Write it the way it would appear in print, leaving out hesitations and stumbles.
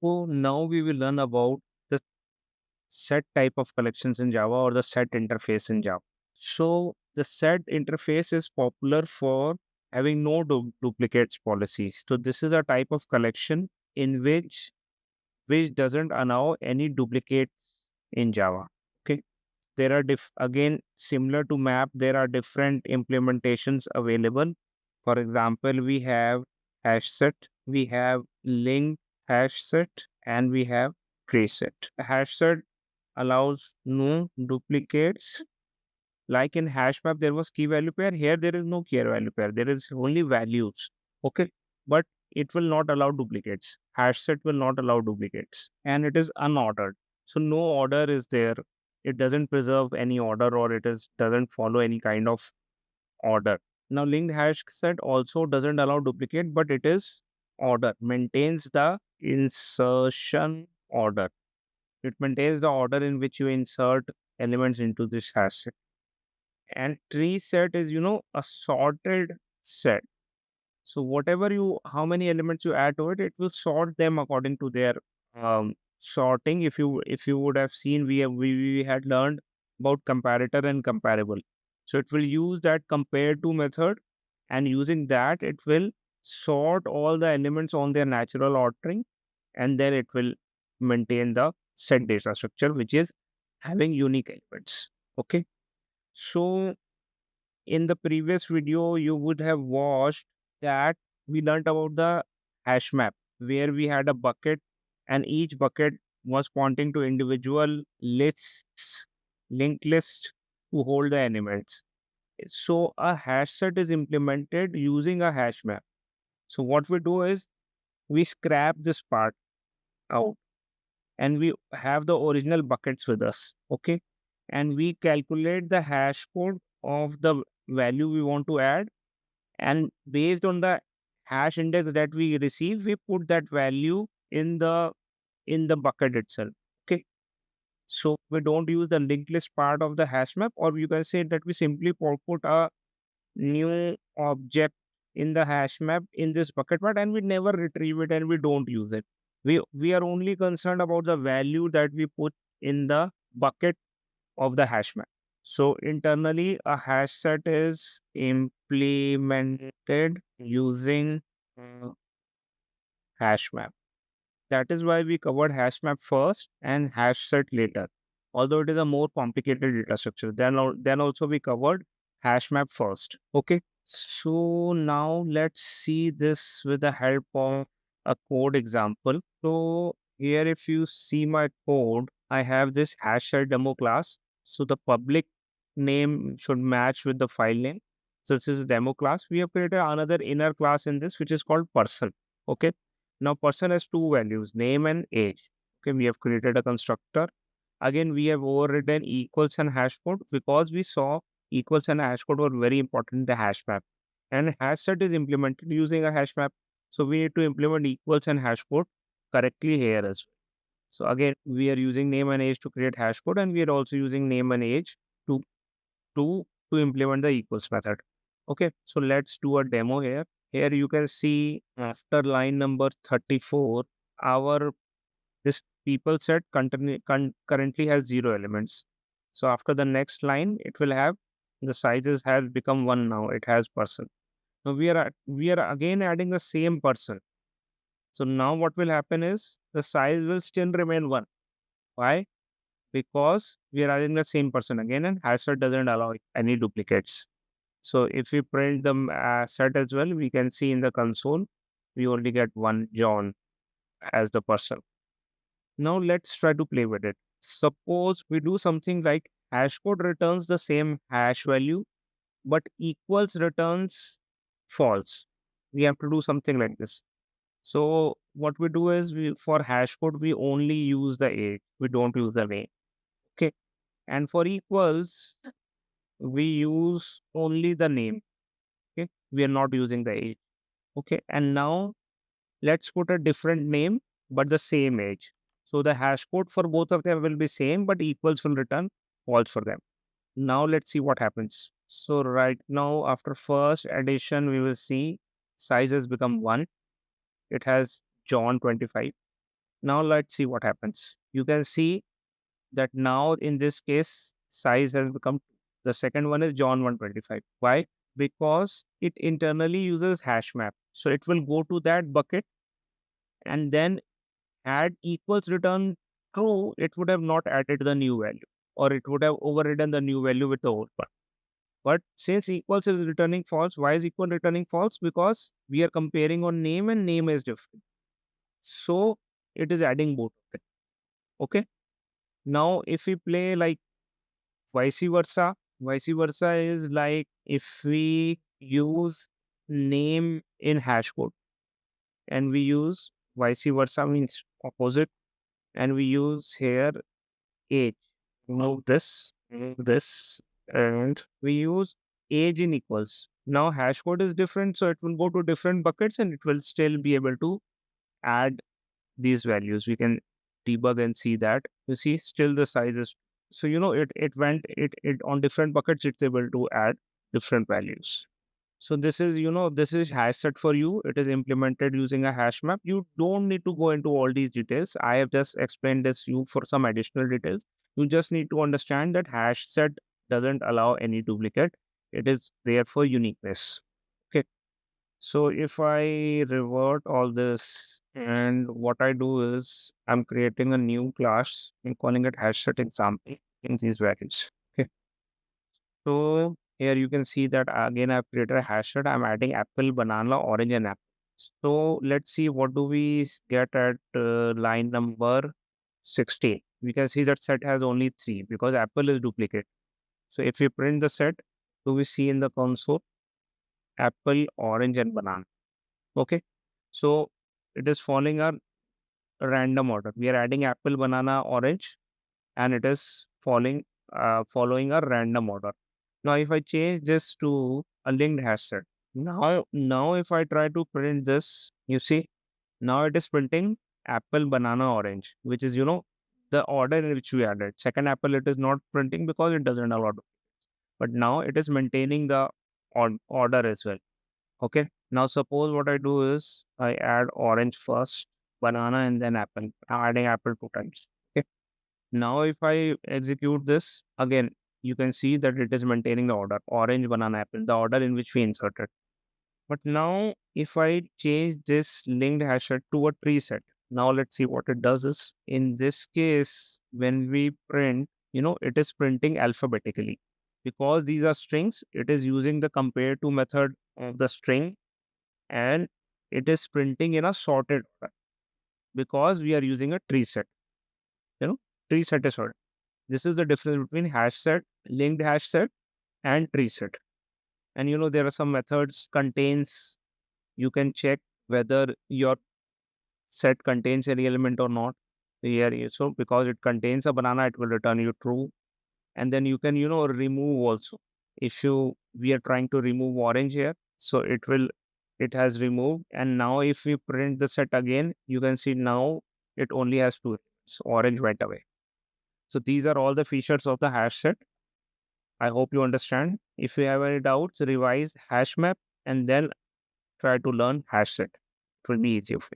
So now we will learn about the set type of collections in Java or the set interface in Java. So the set interface is popular for having no duplicates policies. So this is a type of collection in which doesn't allow any duplicates in Java. Okay. There are again similar to map, there are different implementations available. For example, we have HashSet, we have LinkedHashSet, and we have TreeSet. HashSet allows no duplicates. Like in HashMap, there was key value pair. Here, there is no key value pair. There is only values. Okay, but it will not allow duplicates. HashSet will not allow duplicates, and it is unordered. So no order is there. It doesn't preserve any order, or it is doesn't follow any kind of order. Now, linked hash set also doesn't allow duplicate, but it is order, maintains the insertion order. It maintains the order in which you insert elements into this hash set. And tree set is, a sorted set. So whatever how many elements you add to it, it will sort them according to their sorting. If you would have seen, we had learned about comparator and comparable. So it will use that compare to method, and using that, it will sort all the elements on their natural ordering, and then it will maintain the set data structure, which is having unique elements. Okay. So in the previous video, you would have watched that we learned about the hash map, where we had a bucket, and each bucket was pointing to individual lists, linked list to hold the elements. So a hash set is implemented using a hash map. So what we do is we scrap this part out, and we have the original buckets with us. Okay. And we calculate the hash code of the value we want to add, and based on the hash index that we receive, we put that value in the bucket itself. Okay. So we don't use the linked list part of the hash map, or you can say that we simply put a new object in the hash map in this bucket part, and we never retrieve it, and we don't use it. We are only concerned about the value that we put in the bucket of the hash map. So internally, a hash set is implemented using uh, hash map. That is why we covered hash map first and hash set later. Although it is a more complicated data structure, then also we covered hash map first. Okay. So now let's see this with the help of a code example. So here, if you see my code, I have this hash set demo class. So the public name should match with the file name. So this is a demo class. We have created another inner class in this, which is called person. Okay. Now person has two values, name and age. Okay. We have created a constructor. Again, we have overridden equals and hash code because we saw equals and hash code were very important in the hash map. And hash set is implemented using a hash map. So we need to implement equals and hash code correctly here as well. So again, we are using name and age to create hash code, and we are also using name and age to to implement the equals method. Okay, so let's do a demo here. Here you can see after line number 34, our this people set currently has 0 elements. So after the next line, it will have the sizes has become 1 now. It has person. Now we are again adding the same person. So now what will happen is the size will still remain 1. Why? Because we are adding the same person again, and HashSet doesn't allow any duplicates. So if we print the set as well, we can see in the console, we only get one John as the person. Now let's try to play with it. Suppose we do something like hashcode returns the same hash value, but equals returns false. We have to do something like this. So what we do is for hashcode, we only use the age. We don't use the name. Okay. And for equals, we use only the name. Okay. We are not using the age. Okay. And now let's put a different name, but the same age. So the hash code for both of them will be same, but equals will return false for them. Now let's see what happens. So right now, after first addition, we will see size has become 1. It has John 25. Now let's see what happens. You can see that now in this case, size has become two. The second one is John 125. Why? Because it internally uses HashMap. So it will go to that bucket and then add equals return true. It would have not added the new value, or it would have overridden the new value with the old one. But since equals is returning false, why is equal returning false? Because we are comparing on name and name is different. So it is adding both of them. Okay. Now if we play like vice versa, vice versa is like if we use name in hash code and we use vice versa means opposite, and we use here age. Move this, and we use age in equals. Now hash code is different, so it will go to different buckets and it will still be able to add these values. We can debug and see that. You see, still the size is so it on different buckets, it's able to add different values. So this is hash set for you. It is implemented using a hash map. You don't need to go into all these details. I have just explained this you for some additional details. You just need to understand that hash set doesn't allow any duplicate. It is there for uniqueness. Okay. So if I revert all this, and what I do is I'm creating a new class and calling it hash set example in these values. Okay. So here you can see that again I've created a hash set. I'm adding apple, banana, orange, and apple. So let's see what do we get at line number 16. We can see that set has only three because apple is duplicate. So if we print the set, do we see in the console apple, orange, and banana? Okay. So it is following a random order. We are adding apple, banana, orange, and it is following a random order. Now, if I change this to a linked hash set, now if I try to print this, you see, now it is printing apple, banana, orange, which is the order in which we added. Second apple, it is not printing because it doesn't allow. But now it is maintaining the order as well. Okay. Now suppose what I do is I add orange first, banana, and then apple. I'm adding apple two times. Okay. Now if I execute this again, you can see that it is maintaining the order orange, banana, apple, the order in which we inserted. But now if I change this linked hash set to a tree set, now let's see what it does is in this case, when we print, it is printing alphabetically. Because these are strings, it is using the compare to method of the string, and it is printing in a sorted order because we are using a tree set. You know, tree set is sorted. This is the difference between hash set, linked hash set, and tree set. And there are some methods contains. You can check whether your set contains any element or not. Here, so because it contains a banana, it will return you true. And then you can remove also. If we are trying to remove orange here, so it has removed. And now if we print the set again, you can see now it only has two elements. Orange went away. So these are all the features of the hash set. I hope you understand. If you have any doubts, revise HashMap and then try to learn hash set. It will be easier for you.